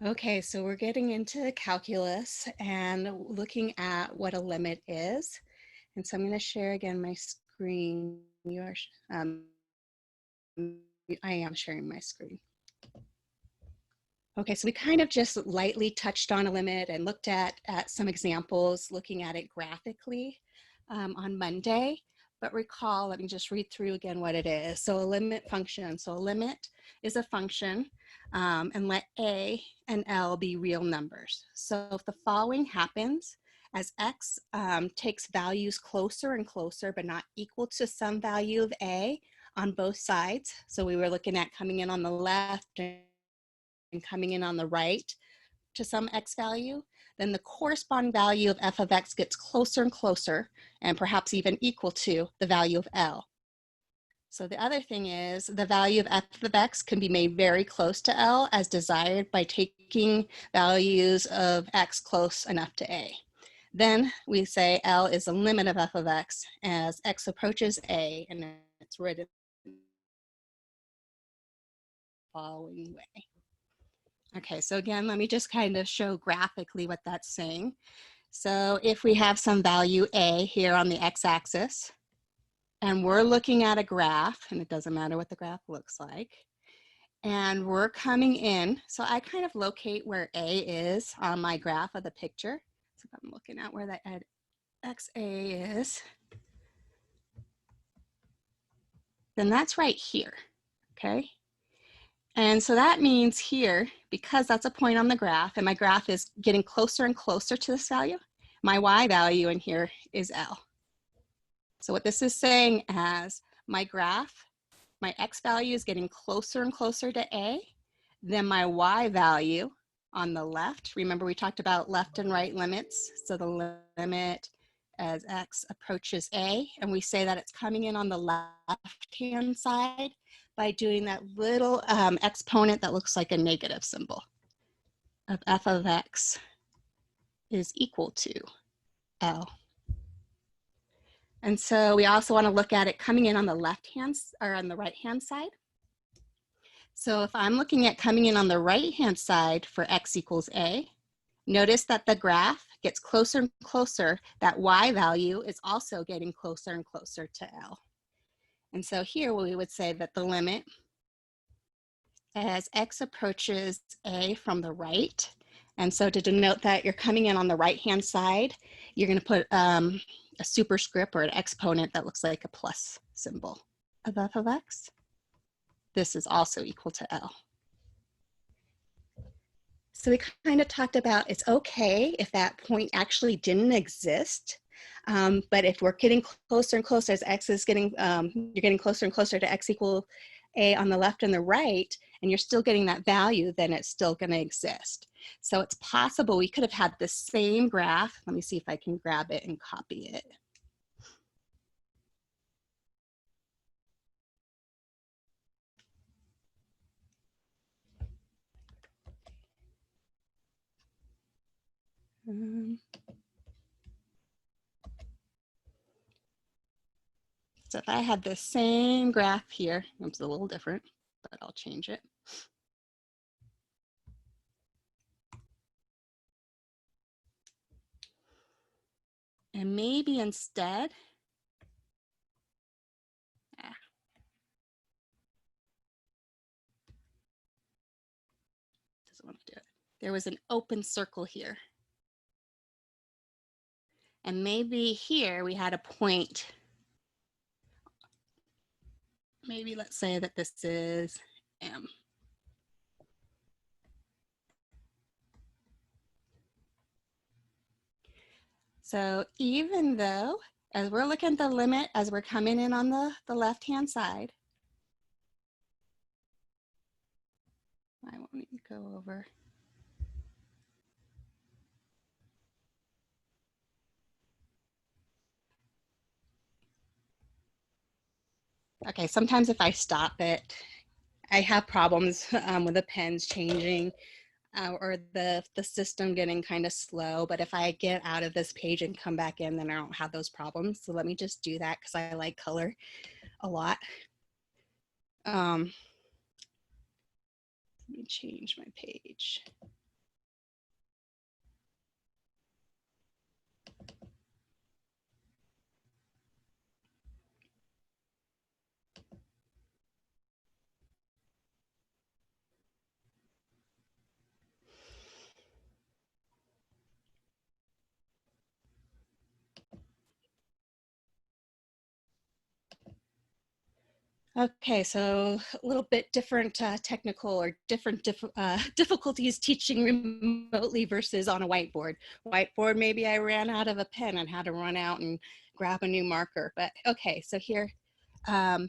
Okay, so we're getting into calculus and looking at what a limit is. And so I'm going to share again my screen. You are, I am sharing my screen. Okay, so we kind of just lightly touched on a limit and looked at some examples, looking at it graphically on Monday. But recall, let me just read through again what it is. So a limit function. So a limit is a function, and let a and L be real numbers. So if the following happens, as x takes values closer and closer, but not equal to some value of a on both sides. So we were looking at coming in on the left and coming in on the right to some x value, then the corresponding value of f of x gets closer and closer, and perhaps even equal to the value of L. So the other thing is the value of f of x can be made very close to L as desired by taking values of x close enough to A. Then we say L is the limit of f of x as x approaches A, and it's written the following way. Okay, so again, let me just kind of show graphically what that's saying. So if we have some value A here on the x-axis, and we're looking at a graph, and it doesn't matter what the graph looks like, and we're coming in, so I kind of locate where A is on my graph of the picture. So if I'm looking at where that XA is, then that's right here, okay? And so that means here, because that's a point on the graph, and my graph is getting closer and closer to this value, my Y value in here is L. So what this is saying as my graph, my X value is getting closer and closer to A, then my Y value on the left, remember we talked about left and right limits. So the limit as X approaches A, and we say that it's coming in on the left-hand side by doing that little exponent that looks like a negative symbol of f of x is equal to L. And so we also want to look at it coming in on the left-hand or on the right-hand side. So if I'm looking at coming in on the right-hand side for x equals A, notice that the graph gets closer and closer. That Y value is also getting closer and closer to L. And so here we would say that the limit as x approaches A from the right, and so to denote that you're coming in on the right-hand side, you're going to put a superscript or an exponent that looks like a plus symbol of f of x. This is also equal to L. So we kind of talked about it's okay if that point actually didn't exist, but if we're getting closer and closer as x is getting, you're getting closer and closer to x equal A on the left and the right, and you're still getting that value, then it's still going to exist. So it's possible we could have had the same graph. Let me see if I can grab it and copy it. So if I had the same graph here, it's a little different, but I'll change it. And maybe instead, doesn't want to do it. There was an open circle here. And maybe here we had a point. Maybe let's say that this is M. So even though, as we're looking at the limit, as we're coming in on the left-hand side, I won't even go over. Okay, sometimes if I stop it, I have problems with the pens changing or the system getting kind of slow. But if I get out of this page and come back in, then I don't have those problems. So let me just do that because I like color a lot. Let me change my page. Okay, so a little bit different technical or different difficulties teaching remotely versus on a whiteboard. Whiteboard, maybe I ran out of a pen and had to run out and grab a new marker. But okay, so here, so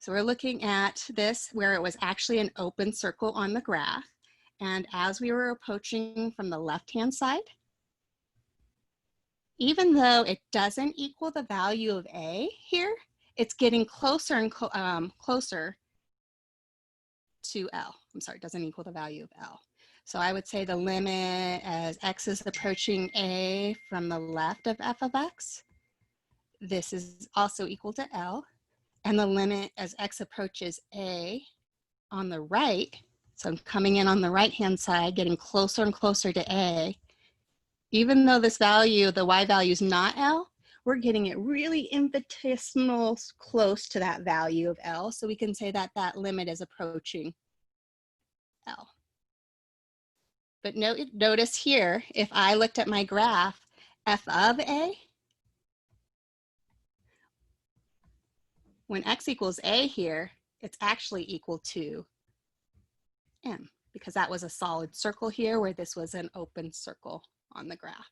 we're looking at this where it was actually an open circle on the graph. And as we were approaching from the left-hand side, even though it doesn't equal the value of A here, it's getting closer and closer to L. I'm sorry, it doesn't equal the value of L. So I would say the limit as X is approaching A from the left of f of X, this is also equal to L. And the limit as X approaches A on the right, so I'm coming in on the right-hand side, getting closer and closer to A, even though this value, the Y value is not L, we're getting it really infinitesimal close to that value of L. So we can say that that limit is approaching L. But notice here, if I looked at my graph, f of A, when X equals A here, it's actually equal to M, because that was a solid circle here where this was an open circle on the graph.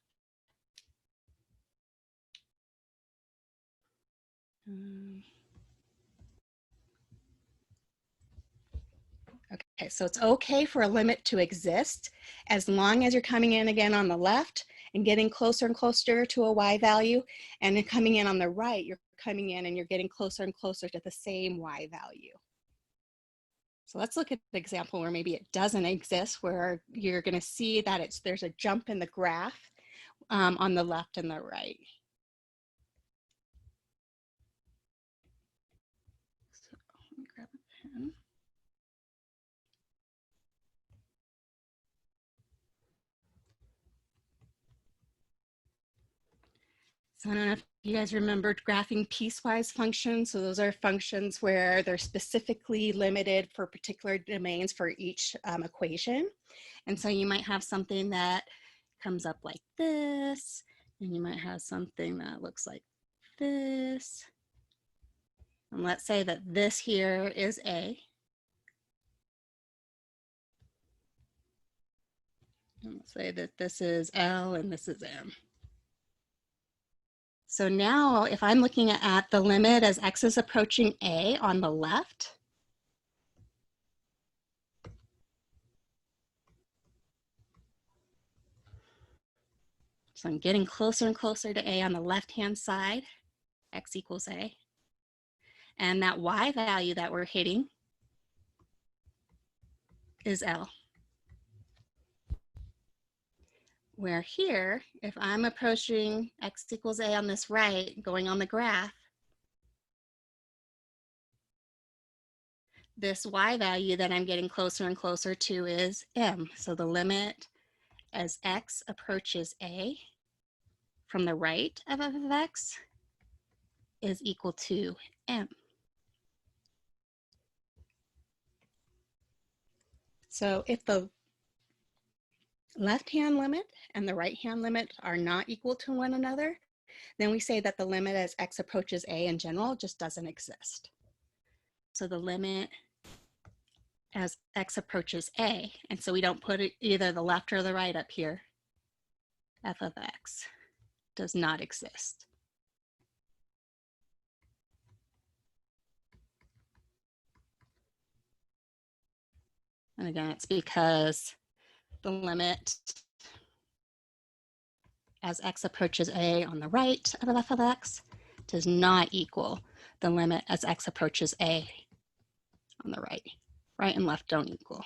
Okay, so it's okay for a limit to exist as long as you're coming in again on the left and getting closer and closer to a Y value, and then coming in on the right, you're coming in and you're getting closer and closer to the same Y value. So let's look at the example where maybe it doesn't exist, where you're going to see that there's a jump in the graph on the left and the right. So let me grab a pen. So I don't know if you guys remembered graphing piecewise functions. So those are functions where they're specifically limited for particular domains for each equation. And so you might have something that comes up like this, and you might have something that looks like this. And let's say that this here is A. And let's say that this is L and this is M. So now if I'm looking at the limit as X is approaching A on the left, so I'm getting closer and closer to A on the left-hand side, X equals A. And that Y value that we're hitting is L. Where here, if I'm approaching X equals A on this right, going on the graph, this Y value that I'm getting closer and closer to is M. So the limit as X approaches A from the right of f of X is equal to M. So if the left-hand limit and the right-hand limit are not equal to one another, then we say that the limit as X approaches A in general just doesn't exist. So the limit as X approaches A, and so we don't put either the left or the right up here, f of X does not exist. And again, it's because the limit as X approaches A on the right of f of X does not equal the limit as X approaches A on the right. Right and left don't equal.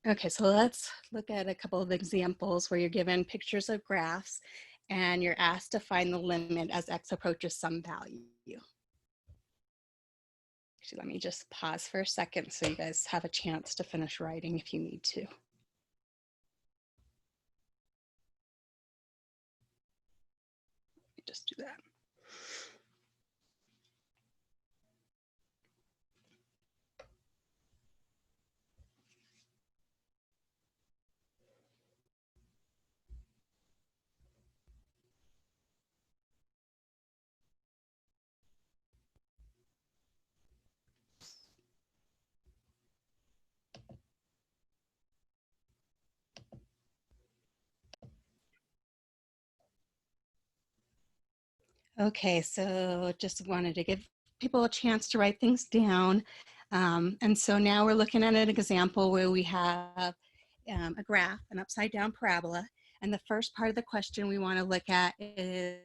Okay, so let's look at a couple of examples where you're given pictures of graphs and you're asked to find the limit as X approaches some value. Actually, let me just pause for a second so you guys have a chance to finish writing if you need to. Just do that. Okay, so just wanted to give people a chance to write things down. And so now we're looking at an example where we have a graph, an upside down parabola. And the first part of the question we want to look at is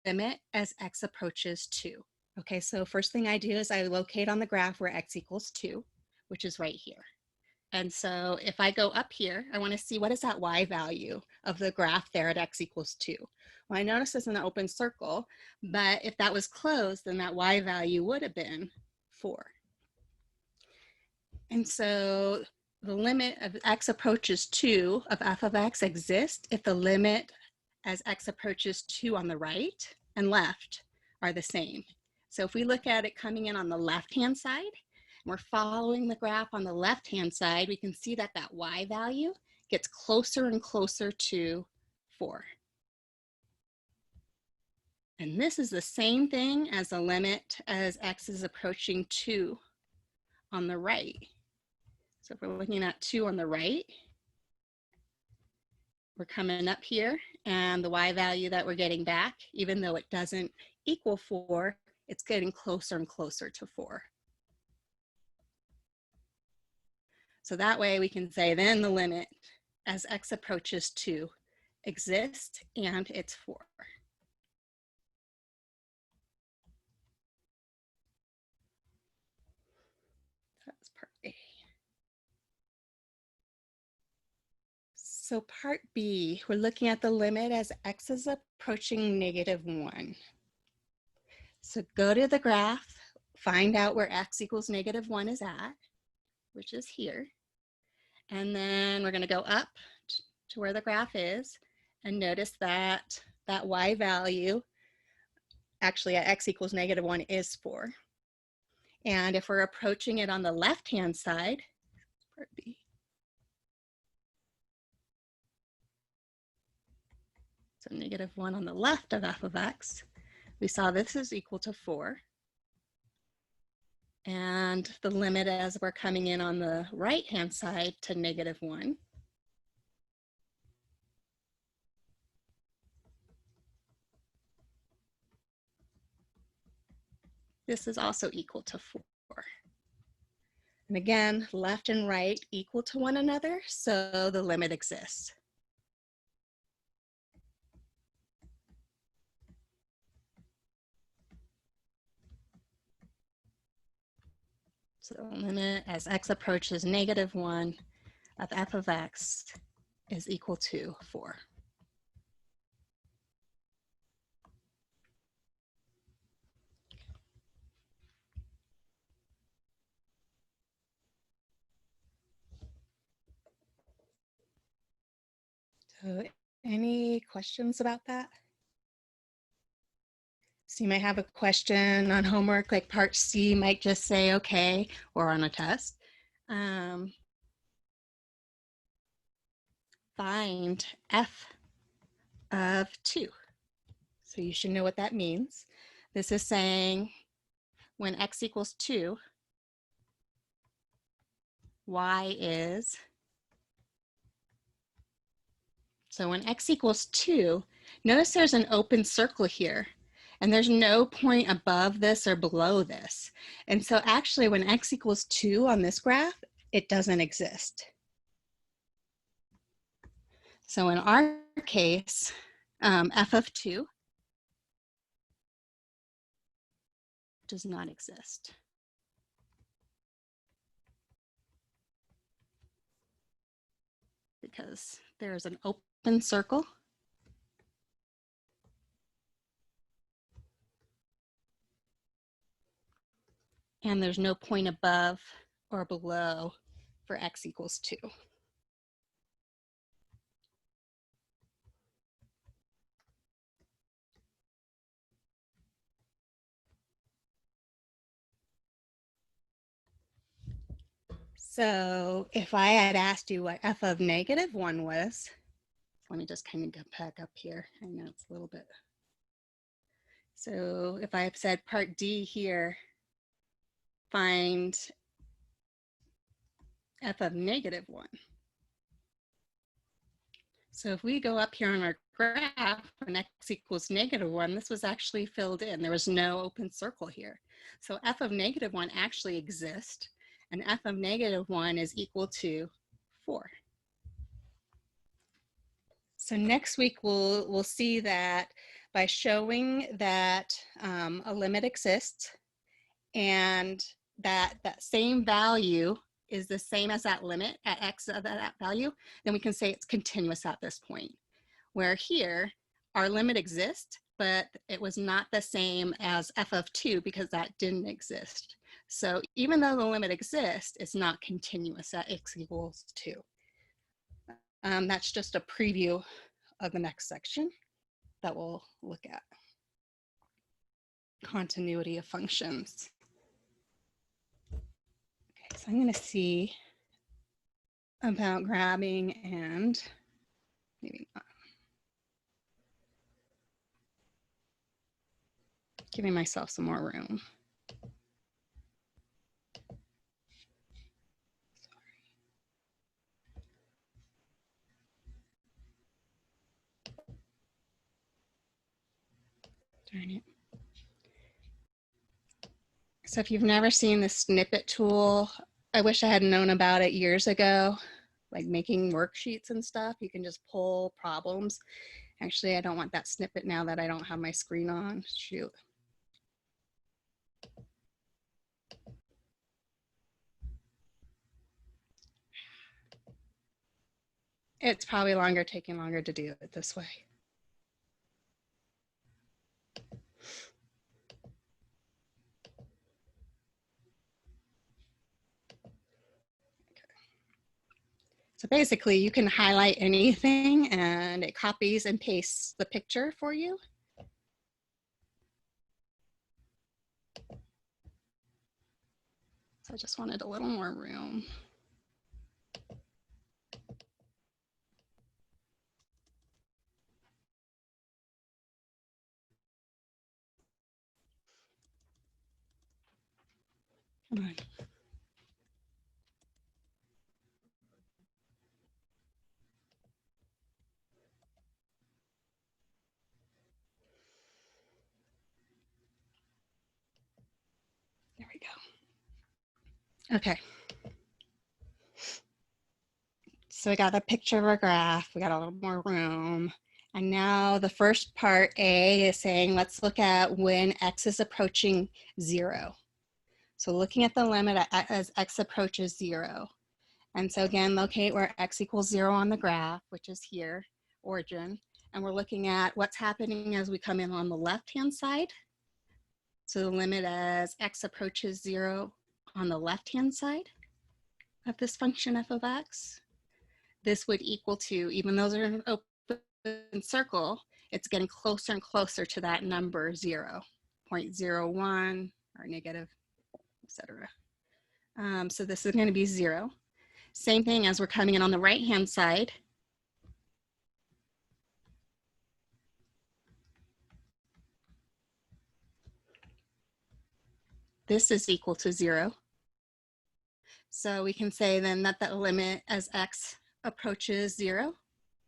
limit as x approaches 2. Okay, so first thing I do is I locate on the graph where x equals 2, which is right here. And so if I go up here, I want to see what is that y value of the graph there at x equals 2. Well, I notice it's an open circle, but if that was closed, then that y value would have been 4. And so the limit of x approaches 2 of f of x exists if the limit as x approaches 2 on the right and left are the same. So if we look at it coming in on the left-hand side, we're following the graph on the left-hand side, we can see that that y value gets closer and closer to 4. And this is the same thing as the limit as x is approaching 2 on the right. So if we're looking at 2 on the right, we're coming up here, and the y value that we're getting back, even though it doesn't equal 4, it's getting closer and closer to 4. So that way we can say then the limit as x approaches 2 exists, and it's 4. That's part A. So part B, we're looking at the limit as x is approaching -1. So go to the graph, find out where x equals -1 is at, which is here. And then we're going to go up to where the graph is and notice that that y value actually at x equals -1 is 4. And if we're approaching it on the left-hand side, part B, so -1 on the left of f of x, we saw this is equal to 4. And the limit as we're coming in on the right-hand side to -1, this is also equal to 4. And again, left and right equal to one another, so the limit exists. So the limit as x approaches -1 of f of x is equal to 4. So any questions about that? So you might have a question on homework, like part C might just say, okay, or on a test. Find f of 2. So you should know what that means. This is saying when x equals 2, y is, so when x equals 2, notice there's an open circle here, and there's no point above this or below this. And so actually when x equals 2 on this graph, it doesn't exist. So in our case, f of 2 does not exist. Because there's an open circle and there's no point above or below for x equals 2. So if I had asked you what f of -1 was, let me just kind of get back up here. I know it's a little bit. So if I have said part D here, find f of -1. So if we go up here on our graph, when x equals -1, this was actually filled in. There was no open circle here. So f of -1 actually exists, and f of -1 is equal to 4. So next week, we'll see that by showing that a limit exists and that same value is the same as that limit at x of that value, then we can say it's continuous at this point. Where here, our limit exists, but it was not the same as f of 2 because that didn't exist. So even though the limit exists, it's not continuous at x equals 2. That's just a preview of the next section that we'll look at. Continuity of functions. Okay, so I'm going to see about grabbing and maybe not. Giving myself some more room. Darn it. So if you've never seen the snippet tool, I wish I had known about it years ago, like making worksheets and stuff. You can just pull problems. Actually, I don't want that snippet now that I don't have my screen on. Shoot. It's probably taking longer to do it this way. So basically you can highlight anything and it copies and pastes the picture for you. So I just wanted a little more room. Come on. There we go. Okay. So we got a picture of our graph. We got a little more room. And now the first part A is saying, let's look at when x is approaching 0. So looking at the limit as x approaches 0. And so again, locate where x equals 0 on the graph, which is here, origin. And we're looking at what's happening as we come in on the left-hand side. So the limit as x approaches 0 on the left-hand side of this function f of x. This would equal to, even though they're in an open circle, it's getting closer and closer to that number 0, 0.01 or negative, etc. So this is going to be 0. Same thing as we're coming in on the right-hand side. This is equal to 0. So we can say then that the limit as x approaches 0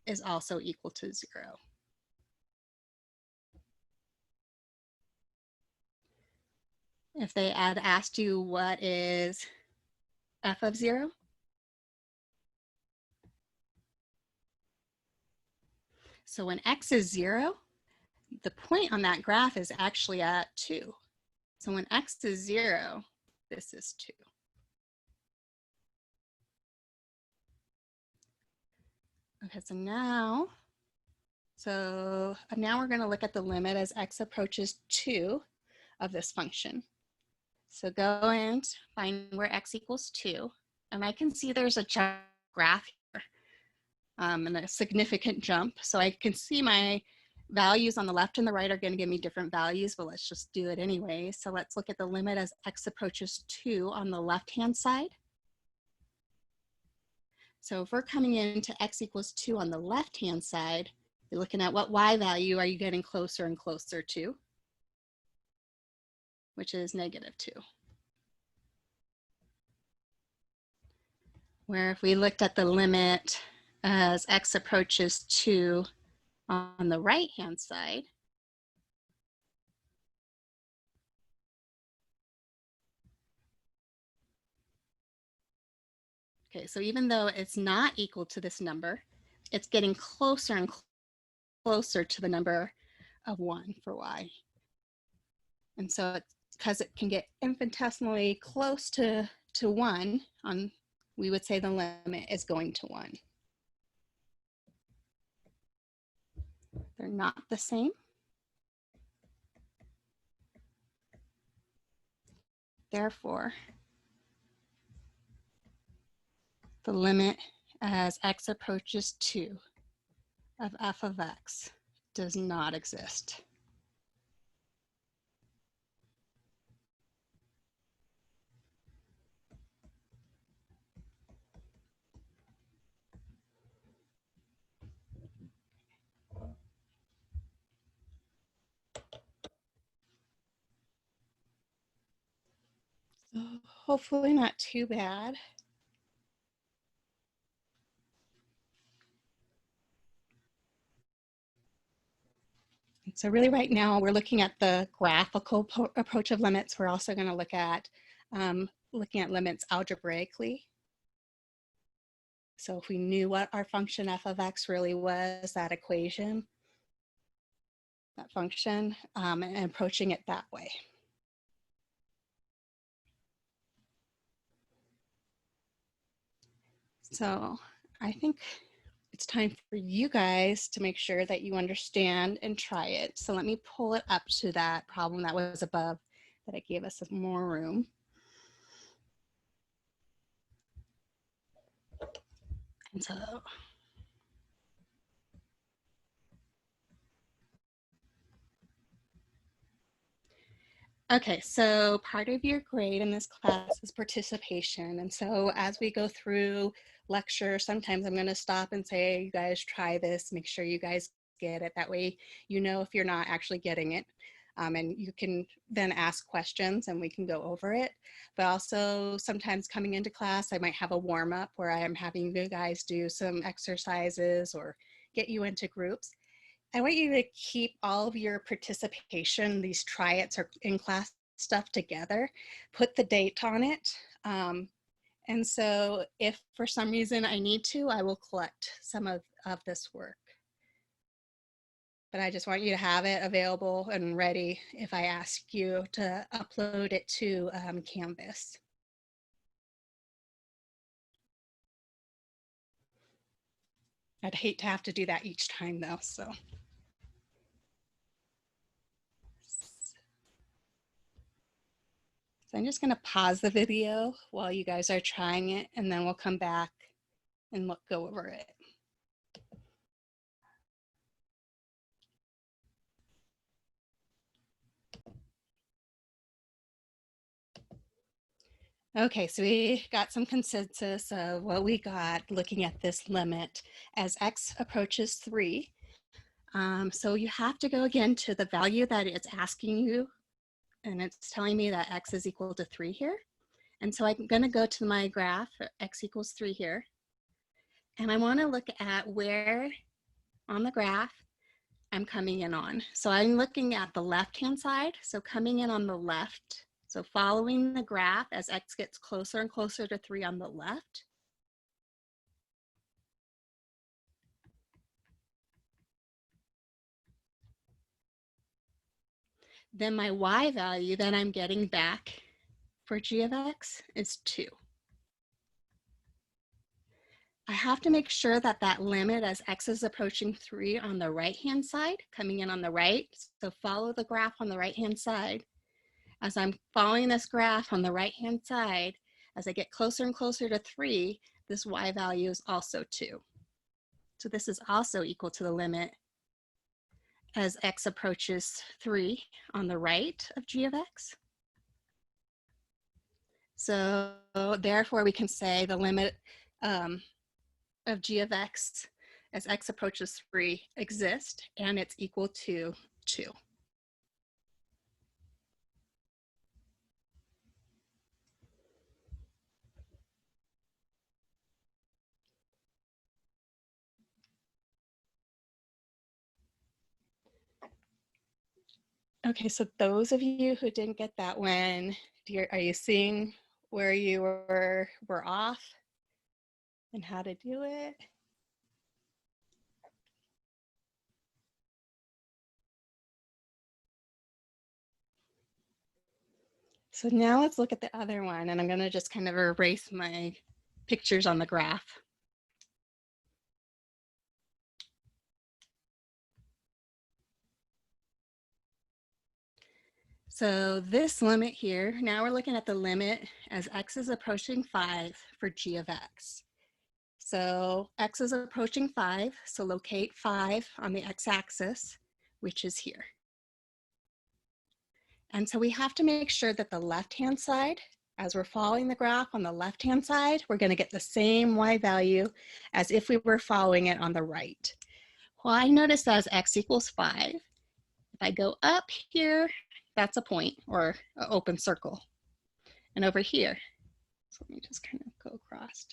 is also equal to 0. If they had asked you what is f of 0, so when x is 0, the point on that graph is actually at 2. So when x is 0, this is 2. Okay, so now we're going to look at the limit as x approaches 2 of this function. So go and find where x equals 2. And I can see there's a jump graph here and a significant jump. So I can see my values on the left and the right are going to give me different values, but let's just do it anyway. So let's look at the limit as x approaches 2 on the left-hand side. So if we're coming into x equals 2 on the left-hand side, you're looking at what y value are you getting closer and closer to, which is -2. Where if we looked at the limit as x approaches 2 on the right-hand side, okay, so even though it's not equal to this number, it's getting closer and closer to the number of 1 for y. And so it's because it can get infinitesimally close to 1, we would say the limit is going to 1. They're not the same. Therefore, the limit as x approaches 2 of f of x does not exist. So hopefully not too bad. So really right now we're looking at the graphical approach of limits. We're also going to look at looking at limits algebraically. So if we knew what our function f of x really was, that equation, that function, and approaching it that way. So I think it's time for you guys to make sure that you understand and try it. So let me pull it up to that problem that was above that it gave us more room. And so, okay, so part of your grade in this class is participation. And so as we go through lecture, sometimes I'm going to stop and say, you guys try this, make sure you guys get it. That way, you know if you're not actually getting it. And you can then ask questions and we can go over it. But also sometimes coming into class, I might have a warm up where I am having you guys do some exercises or get you into groups. I want you to keep all of your participation, these try-its or in-class stuff together, put the date on it. And so if for some reason I need to, I will collect some of this work. But I just want you to have it available and ready if I ask you to upload it to Canvas. I'd hate to have to do that each time though, so. So I'm just going to pause the video while you guys are trying it, and then we'll come back and go over it. Okay, so we got some consensus of what we got looking at this limit as x approaches 3. So you have to go again to the value that it's asking you, and it's telling me that x is equal to 3 here. And so I'm going to go to my graph, x equals 3 here. And I want to look at where on the graph I'm coming in on. So I'm looking at the left-hand side. So coming in on the left. So following the graph as x gets closer and closer to 3 on the left. Then my y value that I'm getting back for g of x is 2. I have to make sure that that limit as x is approaching 3 on the right-hand side, coming in on the right. So follow the graph on the right-hand side. As I'm following this graph on the right-hand side, as I get closer and closer to 3, this y value is also 2. So this is also equal to the limit as x approaches 3 on the right of g of x. So therefore, we can say the limit of g of x as x approaches 3 exists, and it's equal to 2. Okay, so those of you who didn't get that one, are you seeing where you were off and how to do it? So now let's look at the other one, and I'm going to just kind of erase my pictures on the graph. So this limit here, now we're looking at the limit as x is approaching 5 for g of x. So x is approaching 5, so locate 5 on the x-axis, which is here. And so we have to make sure that the left-hand side, as we're following the graph on the left-hand side, we're going to get the same y value as if we were following it on the right. Well, I noticed as x equals 5, if I go up here, that's a point or an open circle. And over here, so let me just kind of go across.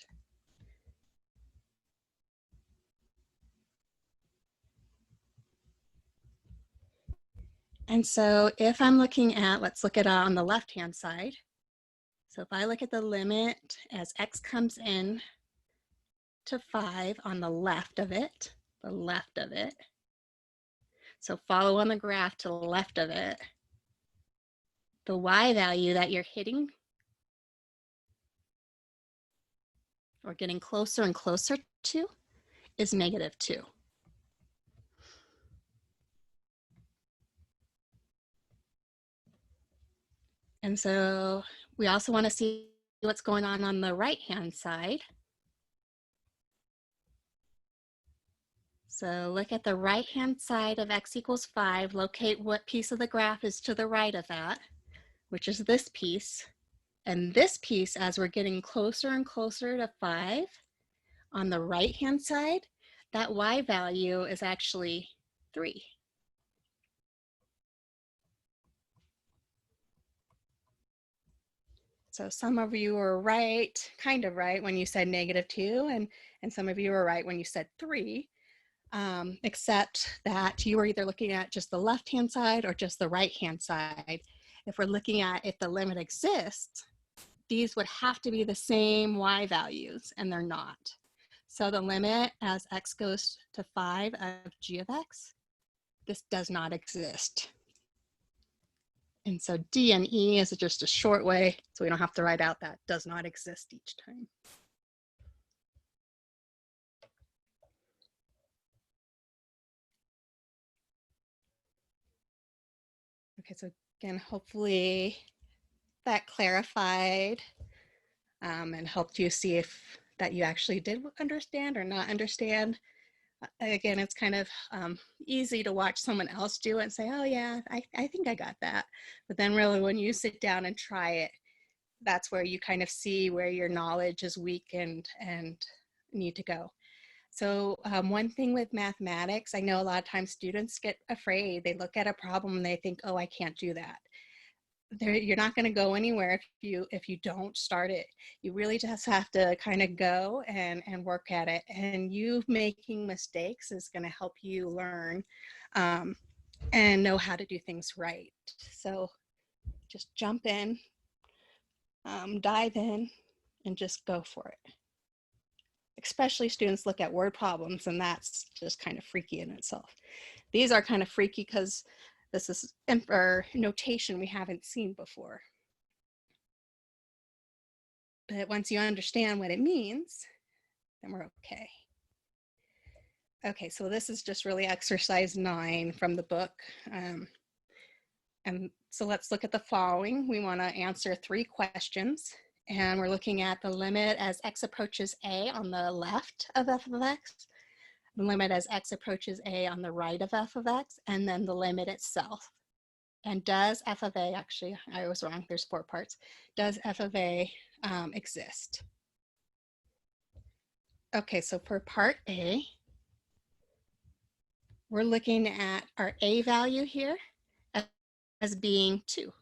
And so if I'm looking at, let's look at on the left-hand side. So if I look at the limit as x comes in to 5 on the left of it, so follow on the graph to the left of it, the y value that you're hitting or getting closer and closer to is -2. And so we also want to see what's going on the right-hand side. So look at the right-hand side of x equals 5, locate what piece of the graph is to the right of that, which is this piece. And this piece, as we're getting closer and closer to 5, on the right-hand side, that y value is actually 3. So some of you were right, kind of right, when you said -2, and some of you were right when you said 3, except that you were either looking at just the left-hand side or just the right-hand side. If we're looking at if the limit exists, these would have to be the same y values, and they're not. So the limit as x goes to 5 of g of x, this does not exist. And so D and E is just a short way, so we don't have to write out that does not exist each time. Okay, so again, hopefully that clarified and helped you see if that you actually did understand or not understand. Again, it's kind of easy to watch someone else do it and say, oh yeah, I think I got that. But then really when you sit down and try it, that's where you kind of see where your knowledge is weak and need to go. So one thing with mathematics, I know a lot of times students get afraid. They look at a problem and they think, oh, I can't do that. You're not going to go anywhere if you don't start it. You really just have to kind of go and work at it. And you making mistakes is going to help you learn and know how to do things right. So just jump in, dive in, and just go for it. Especially students look at word problems, and that's just kind of freaky in itself. These are kind of freaky because this is notation we haven't seen before. But once you understand what it means, then we're okay. Okay, so this is just really exercise 9 from the book. And so let's look at the following. We want to answer 3 questions. And we're looking at the limit as x approaches a on the left of f of x, the limit as x approaches a on the right of f of x, and then the limit itself. And does f of a, actually, I was wrong, there's 4 parts. Does f of a exist? Okay, so for part A, we're looking at our a value here as being 2.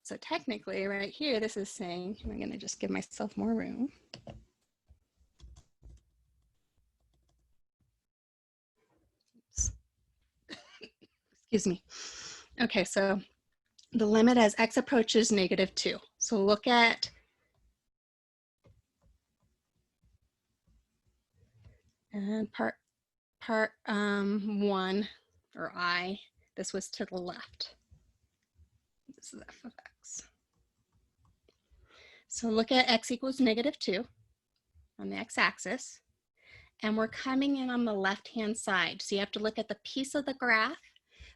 So technically right here, this is saying, I'm going to just give myself more room. excuse me. Okay, so the limit as x approaches -2. So look at and part 1 or I, this was to the left. This is f of x. So look at x equals -2 on the x-axis, and we're coming in on the left-hand side. So you have to look at the piece of the graph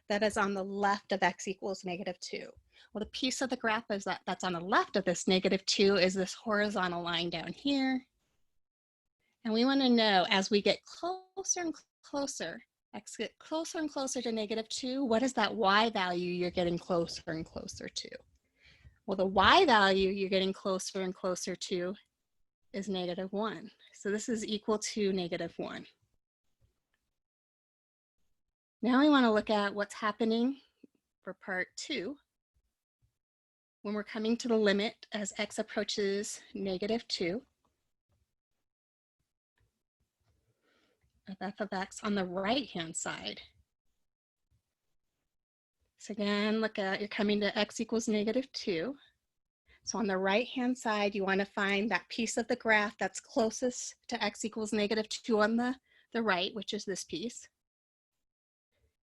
that is on the left of x equals -2. Well, the piece of the graph is that's on the left of this -2 is this horizontal line down here. And we want to know, as we get closer and closer, x get closer and closer to -2, what is that y value you're getting closer and closer to? Well, the y value you're getting closer and closer to is -1. So this is equal to -1. Now we want to look at what's happening for part 2 when we're coming to the limit as x approaches -2 of f of x on the right-hand side. So again, look at, you're coming to x equals -2. So on the right-hand side, you want to find that piece of the graph that's closest to x equals -2 on the right, which is this piece.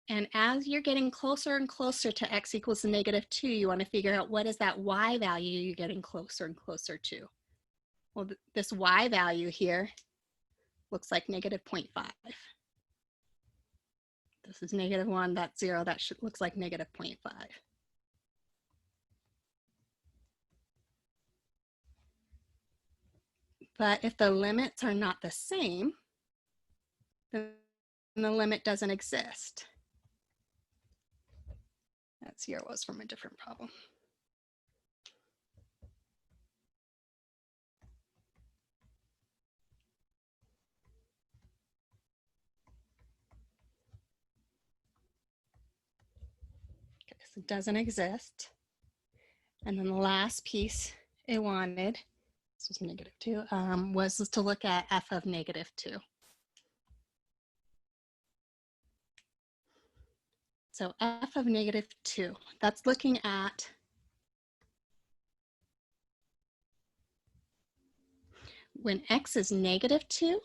And as you're getting closer and closer to x equals -2, you want to figure out what is that y value you're getting closer and closer to. Well, this y value here looks like -0.5. This is -1, that's 0, that looks like -0.5. But if the limits are not the same, then the limit doesn't exist. That 0 was from a different problem. Okay, so it doesn't exist. And then the last piece it wanted, this was -2, was to look at f of -2. So f of -2, that's looking at when x is -2.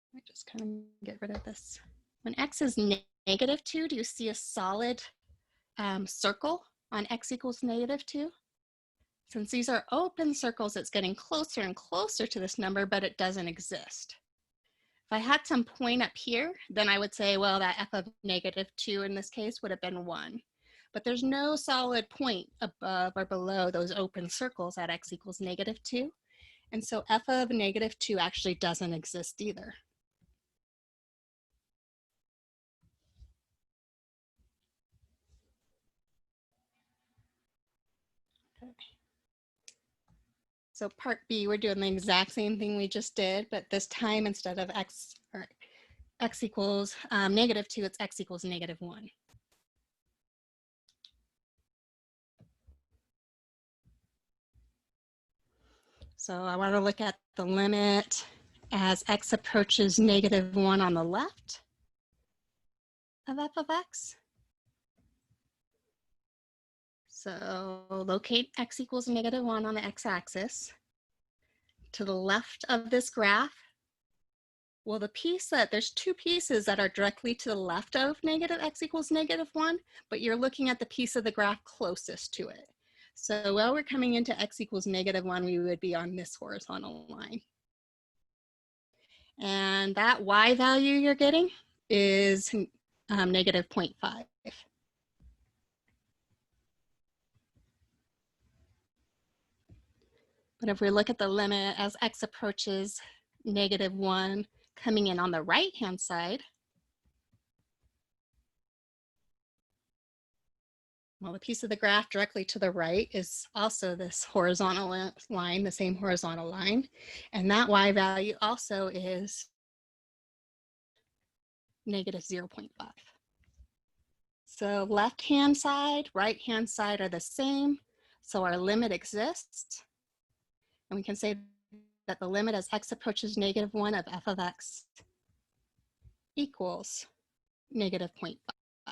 Let me just kind of get rid of this. When x is -2, do you see a solid circle on x equals -2? Since these are open circles, it's getting closer and closer to this number, but it doesn't exist. If I had some point up here, then I would say, well, that f of -2 in this case would have been 1. But there's no solid point above or below those open circles at x equals -2. And so f of -2 actually doesn't exist either. Okay. So part B, we're doing the exact same thing we just did, but this time instead of x equals -2, it's x equals -1. So I want to look at the limit as x approaches -1 on the left of f of x. So locate x equals -1 on the x-axis. To the left of this graph, well, there's two pieces that are directly to the left of x equals -1, but you're looking at the piece of the graph closest to it. So while we're coming into x equals -1, we would be on this horizontal line. And that y value you're getting is -0.5. But if we look at the limit as x approaches -1, coming in on the right-hand side, well, the piece of the graph directly to the right is also this horizontal line, the same horizontal line. And that y value also is -0.5. So left-hand side, right-hand side are the same. So our limit exists. And we can say that the limit as x approaches -1 of f of x equals -0.5.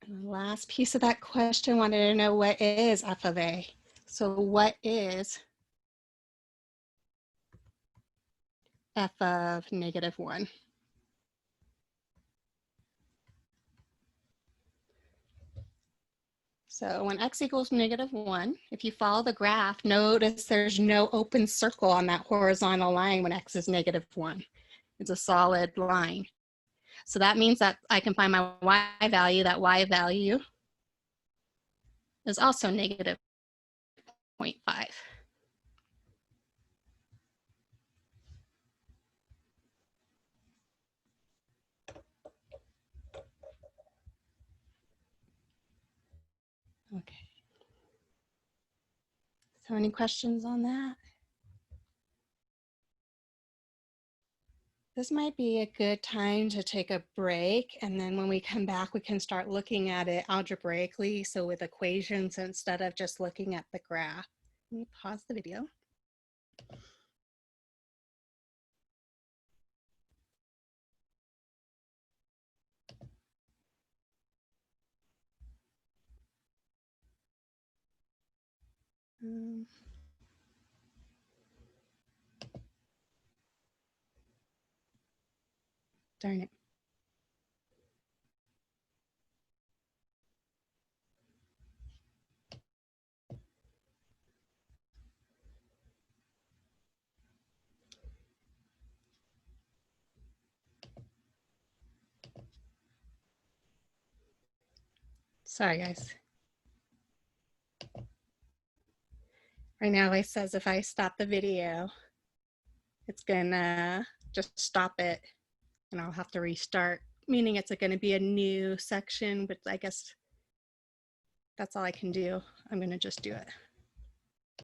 And the last piece of that question wanted to know, what is f of a? So what is f of -1? So when x equals -1, if you follow the graph, notice there's no open circle on that horizontal line when x is -1. It's a solid line. So that means that I can find my y value. That y value is also -0.5. Okay. So any questions on that? This might be a good time to take a break, and then when we come back, we can start looking at it algebraically, so with equations instead of just looking at the graph. Let me pause the video. Darn it. Sorry, guys. Right now, it says if I stop the video, it's gonna just stop it and I'll have to restart, meaning it's gonna be a new section, but I guess that's all I can do. I'm gonna just do it.